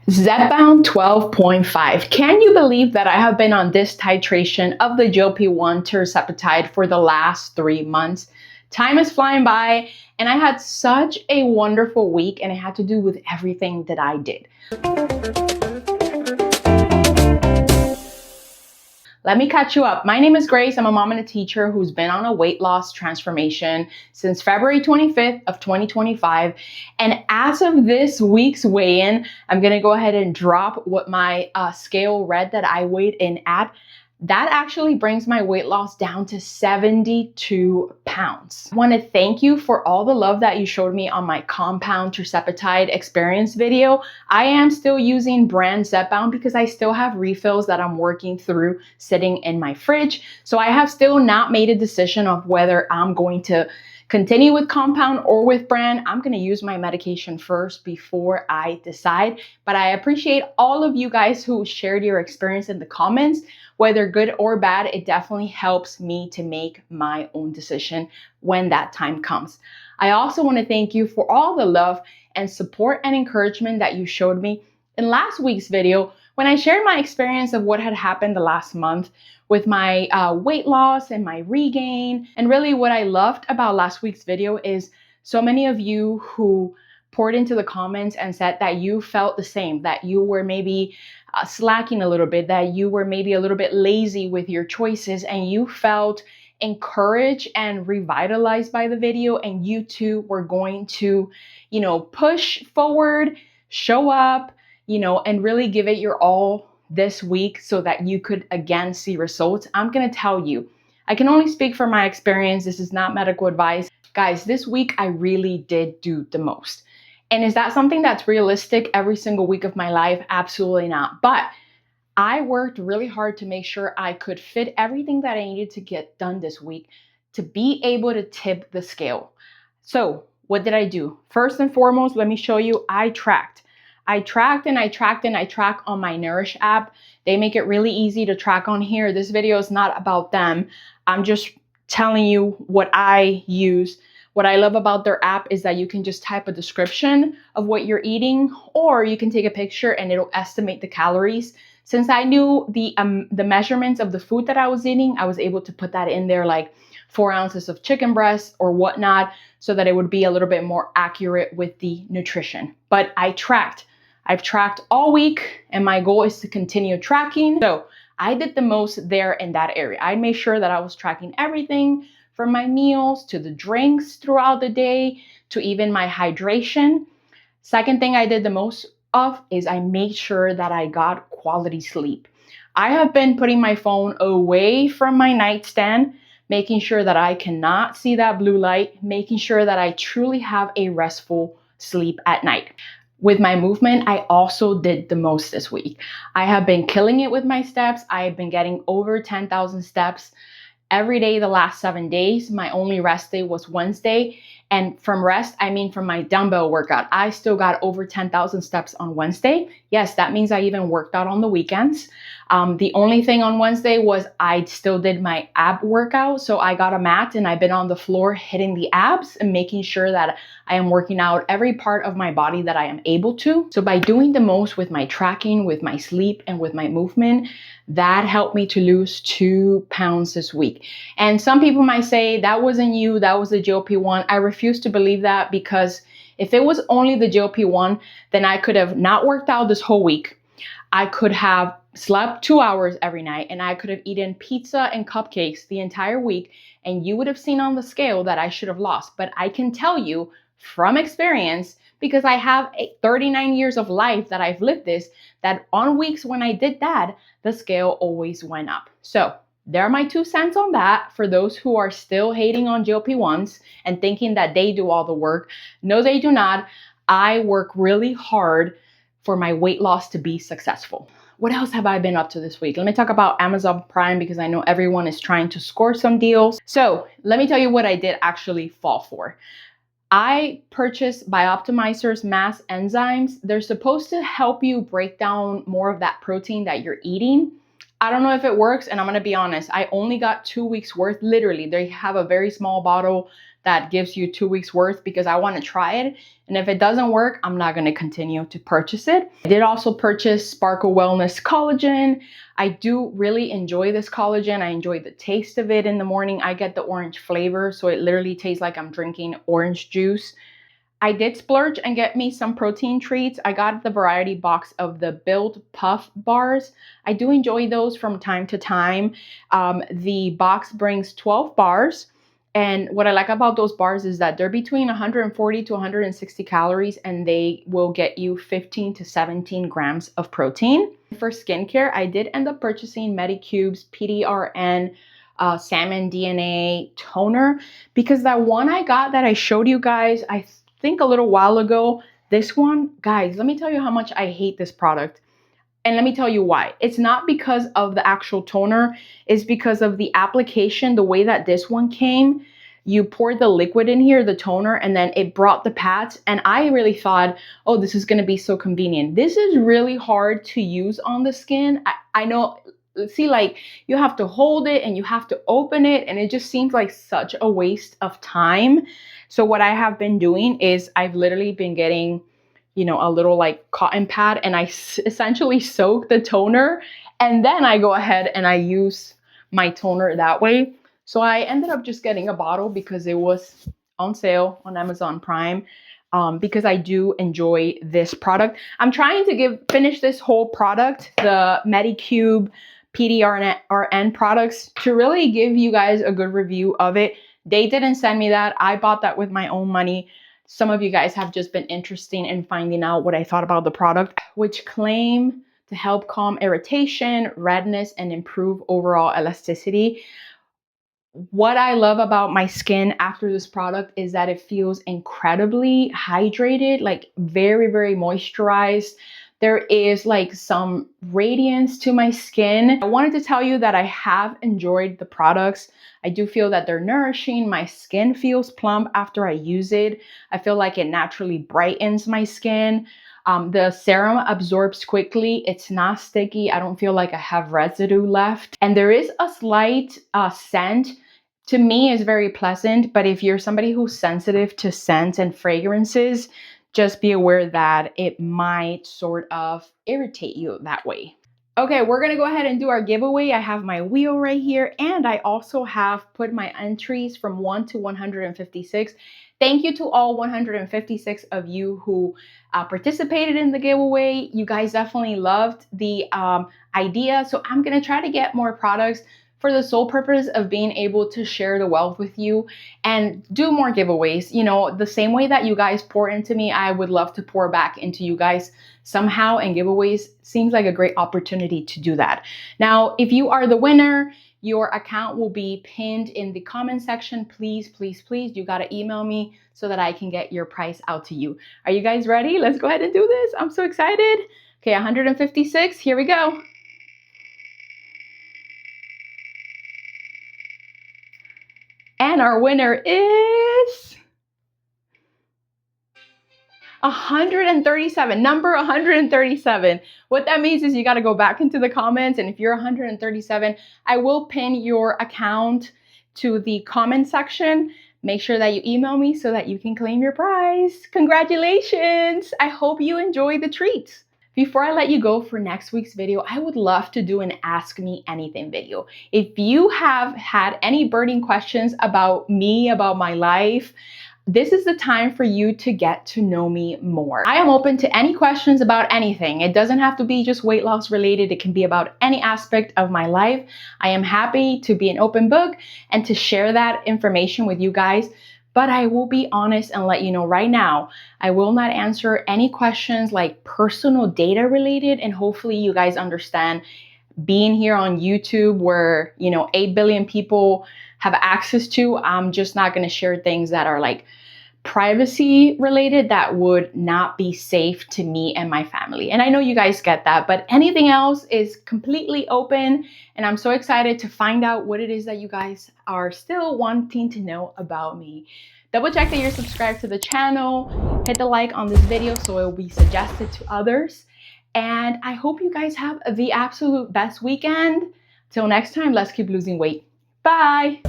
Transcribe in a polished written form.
Zepbound 12.5. Can you believe that I have been on this titration of the GLP-1 Tirzepatide for the last 3 months? Time is flying by, and I had such a wonderful week, and it had to do with everything that I did. Let me catch you up. My name is Grace. I'm a mom and a teacher who's been on a weight loss transformation since February 25th of 2025. And as of this week's weigh-in, I'm gonna go ahead and drop what my scale read that I weighed in at. That actually brings my weight loss down to 72 pounds. I want to thank you for all the love that you showed me on my compound Tirzepatide experience video. I am still using brand Zepbound because I still have refills that I'm working through sitting in my fridge. So I have still not made a decision of whether I'm going to continue with compound or with brand. I'm going to use my medication first before I decide. But I appreciate all of you guys who shared your experience in the comments. Whether good or bad, it definitely helps me to make my own decision when that time comes. I also want to thank you for all the love and support and encouragement that you showed me in last week's video when I shared my experience of what had happened the last month with my weight loss and my regain. And really what I loved about last week's video is so many of you who poured into the comments and said that you felt the same, that you were maybe slacking a little bit, that you were maybe a little bit lazy with your choices, and you felt encouraged and revitalized by the video, and you too were going to, push forward, show up, and really give it your all this week so that you could again see results. I'm gonna tell you, I can only speak from my experience. This is not medical advice. Guys, this week I really did do the most. And is that something that's realistic every single week of my life? Absolutely not. But I worked really hard to make sure I could fit everything that I needed to get done this week to be able to tip the scale. So what did I do? First and foremost, let me show you, I tracked on my Nourish app. They make it really easy to track on here. This video is not about them. I'm just telling you what I use. What I love about their app is that you can just type a description of what you're eating, or you can take a picture and it'll estimate the calories. Since I knew the measurements of the food that I was eating, I was able to put that in there, like 4 ounces of chicken breast or whatnot, so that it would be a little bit more accurate with the nutrition. But I've tracked all week, and my goal is to continue tracking. So I did the most there in that area. I made sure that I was tracking everything from my meals to the drinks throughout the day to even my hydration. Second thing I did the most of is I made sure that I got quality sleep. I have been putting my phone away from my nightstand, making sure that I cannot see that blue light, making sure that I truly have a restful sleep at night. With my movement, I also did the most this week. I have been killing it with my steps. I have been getting over 10,000 steps every day the last 7 days. My only rest day was Wednesday. And from rest, I mean from my dumbbell workout. I still got over 10,000 steps on Wednesday. Yes, that means I even worked out on the weekends. The only thing on Wednesday was I still did my ab workout. So I got a mat and I've been on the floor hitting the abs and making sure that I am working out every part of my body that I am able to. So by doing the most with my tracking, with my sleep, and with my movement, that helped me to lose 2 pounds this week. And some people might say that wasn't you, that was the GLP-1. I refuse to believe that, because if it was only the GLP-1, then I could have not worked out this whole week. I could have slept 2 hours every night, and I could have eaten pizza and cupcakes the entire week, and you would have seen on the scale that I should have lost. But I can tell you from experience, because I have 39 years of life that I've lived this, that on weeks when I did that, the scale always went up. So there are my 2 cents on that for those who are still hating on GLP-1s and thinking that they do all the work. No, they do not. I work really hard for my weight loss to be successful. What else have I been up to this week? Let me talk about Amazon Prime, because I know everyone is trying to score some deals. So let me tell you what I did actually fall for. I purchased Bioptimizer's mass enzymes. They're supposed to help you break down more of that protein that you're eating. I don't know if it works, and I'm gonna be honest, I only got 2 weeks worth. Literally, they have a very small bottle that gives you 2 weeks worth because I want to try it. And if it doesn't work, I'm not going to continue to purchase it. I did also purchase Sparkle Wellness Collagen. I do really enjoy this collagen. I enjoy the taste of it in the morning. I get the orange flavor, so it literally tastes like I'm drinking orange juice. I did splurge and get me some protein treats. I got the variety box of the Build Puff bars. I do enjoy those from time to time. The box brings 12 bars. And what I like about those bars is that they're between 140 to 160 calories and they will get you 15 to 17 grams of protein. For skincare, I did end up purchasing Medicube's PDRN Salmon DNA toner because that one I got that I showed you guys, I think a little while ago, this one, guys, let me tell you how much I hate this product. And let me tell you why. It's not because of the actual toner, it's because of the application, the way that this one came. You poured the liquid in here, the toner, and then it brought the pads. And I really thought, oh, this is gonna be so convenient. This is really hard to use on the skin. I know, see, like you have to hold it and you have to open it, and it just seems like such a waste of time. So what I have been doing is I've literally been getting, you know, a little like cotton pad, and I essentially soak the toner and then I go ahead and I use my toner that way. So I ended up just getting a bottle because it was on sale on Amazon Prime, because I do enjoy this product. I'm trying to finish this whole product, the Medicube PDRN products, to really give you guys a good review of it. They didn't send me that. I bought that with my own money. Some of you guys have just been interested in finding out what I thought about the product, which claim to help calm irritation, redness, and improve overall elasticity. What I love about my skin after this product is that it feels incredibly hydrated, like very, very moisturized. There is like some radiance to my skin. I wanted to tell you that I have enjoyed the products. I do feel that they're nourishing. My skin feels plump after I use it. I feel like it naturally brightens my skin. The serum absorbs quickly. It's not sticky. I don't feel like I have residue left. And there is a slight scent. To me, it's very pleasant, but if you're somebody who's sensitive to scents and fragrances, just be aware that it might sort of irritate you that way. Okay, we're gonna go ahead and do our giveaway. I have my wheel right here, and I also have put my entries from 1 to 156. Thank you to all 156 of you who participated in the giveaway. You guys definitely loved the idea, so I'm gonna try to get more products for the sole purpose of being able to share the wealth with you and do more giveaways. You know, the same way that you guys pour into me, I would love to pour back into you guys somehow, and giveaways seems like a great opportunity to do that. Now, if you are the winner, your account will be pinned in the comment section. Please, please, please, you gotta email me so that I can get your price out to you. Are you guys ready? Let's go ahead and do this. I'm so excited. Okay, 156, here we go. And our winner is 137, number 137. What that means is you got to go back into the comments, and if you're 137, I will pin your account to the comment section. Make sure that you email me so that you can claim your prize. Congratulations! I hope you enjoy the treats. Before I let you go for next week's video, I would love to do an Ask Me Anything video. If you have had any burning questions about me, about my life, this is the time for you to get to know me more. I am open to any questions about anything. It doesn't have to be just weight loss related. It can be about any aspect of my life. I am happy to be an open book and to share that information with you guys. But I will be honest and let you know right now, I will not answer any questions like personal data related. And hopefully you guys understand, being here on YouTube where, you know, 8 billion people have access to, I'm just not going to share things that are like privacy related that would not be safe to me and my family. And I know you guys get that, but anything else is completely open. And I'm so excited to find out what it is that you guys are still wanting to know about me. Double check that you're subscribed to the channel, hit the like on this video so it will be suggested to others. And I hope you guys have the absolute best weekend. Till next time, let's keep losing weight. Bye.